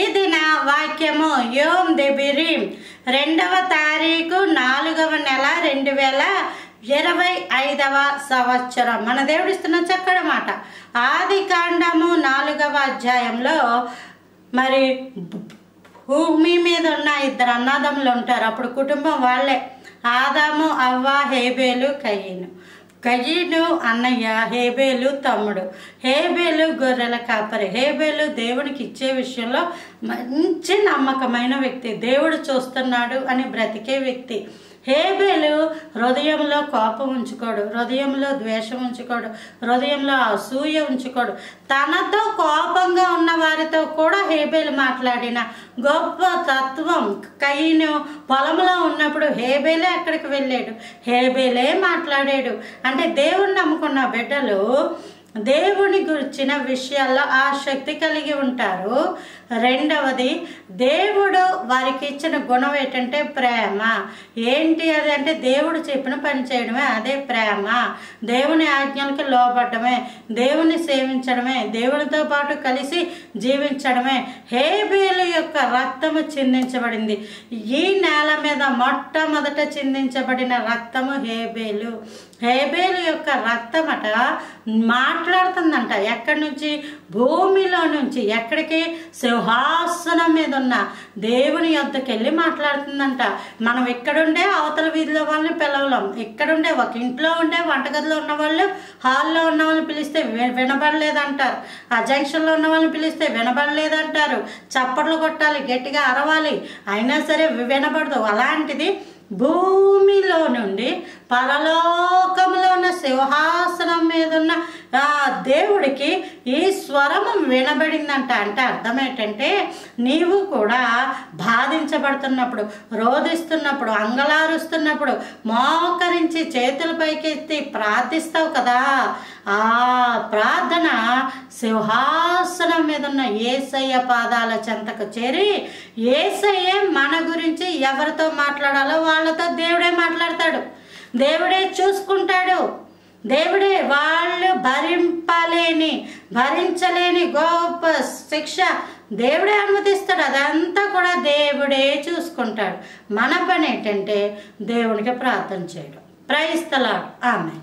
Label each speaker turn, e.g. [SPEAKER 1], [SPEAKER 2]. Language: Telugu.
[SPEAKER 1] ఈ దిన వాక్యము యోమ్ దెబిరీం 2వ తారీఖు 4వ నెల 2025వ సంవత్సరం. మన దేవుడు ఇస్తున్న చక్కటి మాట. ఆది కాండము 4వ అధ్యాయంలో మరి భూమి మీద ఉన్న 2 అన్నదమ్ములు ఉంటారు. అప్పుడు కుటుంబం వాళ్ళే, ఆదాము, అవ్వ, హేబేలు, కయీను. కయీను అన్నయ్య, హేబేలు తమ్ముడు. హేబేలు గొర్రెల కాపరి. హేబేలు దేవునికి ఇచ్చే విషయంలో మంచి నమ్మకమైన వ్యక్తి, దేవుడు చూస్తున్నాడు అని బ్రతికే వ్యక్తి. హేబేలు హృదయంలో కోపం ఉంచుకోడు, హృదయంలో ద్వేషం ఉంచుకోడు, హృదయంలో అసూయ ఉంచుకోడు. తనతో కోపంగా ఉన్న వారితో కూడా హేబేలు మాట్లాడిన గొప్ప తత్వం. కయీను పొలంలో ఉన్నప్పుడు హేబేలే అక్కడికి వెళ్ళాడు, హేబేలే మాట్లాడాడు. అంటే దేవుణ్ణి నమ్ముకున్న బిడ్డలు దేవుని గురించిన విషయాల్లో ఆసక్తి కలిగి ఉంటారు. రెండవది, దేవుడు వారికి ఇచ్చిన గుణం ఏంటంటే ప్రేమ. ఏంటి అది అంటే దేవుడు చెప్పిన పని చేయడమే, అదే ప్రేమ. దేవుని ఆజ్ఞలకు లోబడమే, దేవుని సేవించడమే, దేవునితో పాటు కలిసి జీవించడమే. హేబేలు యొక్క రక్తము చిందించబడింది. ఈ నేల మీద మొట్టమొదట చిందించబడిన రక్తము హేబేలు. హేబేలు యొక్క రక్తమట మాట్లాడుతుందంట. ఎక్కడి నుంచి? భూమిలో నుంచి. ఎక్కడికి? సింహాసనం మీద ఉన్న దేవుని యొద్దకు వెళ్ళి మాట్లాడుతుందంట. మనం ఇక్కడుండే అవతల వీధిలో వాళ్ళని పిలవలేం. ఇక్కడుండే ఒక ఇంట్లో ఉండే వంటగదిలో ఉన్న వాళ్ళు హాల్లో ఉన్న వాళ్ళని పిలిస్తే వినబడలేదంటారు. ఆ జంక్షన్లో ఉన్న వాళ్ళని పిలిస్తే వినబడలేదంటారు. చప్పట్లు కొట్టాలి, గట్టిగా అరవాలి, అయినా సరే వినబడదు. అలాంటిది భూమిలో నుండి పరలోకంలో ఉన్న సింహాసనం మీద ఉన్న ఆ దేవుడికి ఈ స్వరము వినబడిందంట. అంటే అర్థం ఏంటంటే, నీవు కూడా బాధించబడుతున్నప్పుడు, రోధిస్తున్నప్పుడు, అంగలారుస్తున్నప్పుడు మోకరించి చేతుల పైకెత్తి ప్రార్థిస్తావు కదా, ఆ ప్రార్థన సింహాసనం మీద ఉన్న యేసయ్య పాదాల చెంతకు చేరి, యేసయ్యే మన గురించి ఎవరితో మాట్లాడాలో వాళ్ళతో దేవుడే మాట్లాడతాడు, దేవుడే చూసుకుంటాడు. దేవుడే వాళ్ళు భరించలేని గొప్ప శిక్ష దేవుడే అనుమతిస్తాడు. అదంతా కూడా దేవుడే చూసుకుంటాడు. మన పని ఏంటంటే దేవునికి ప్రార్థన చేయడం. Praise the lord. ఆమేన్.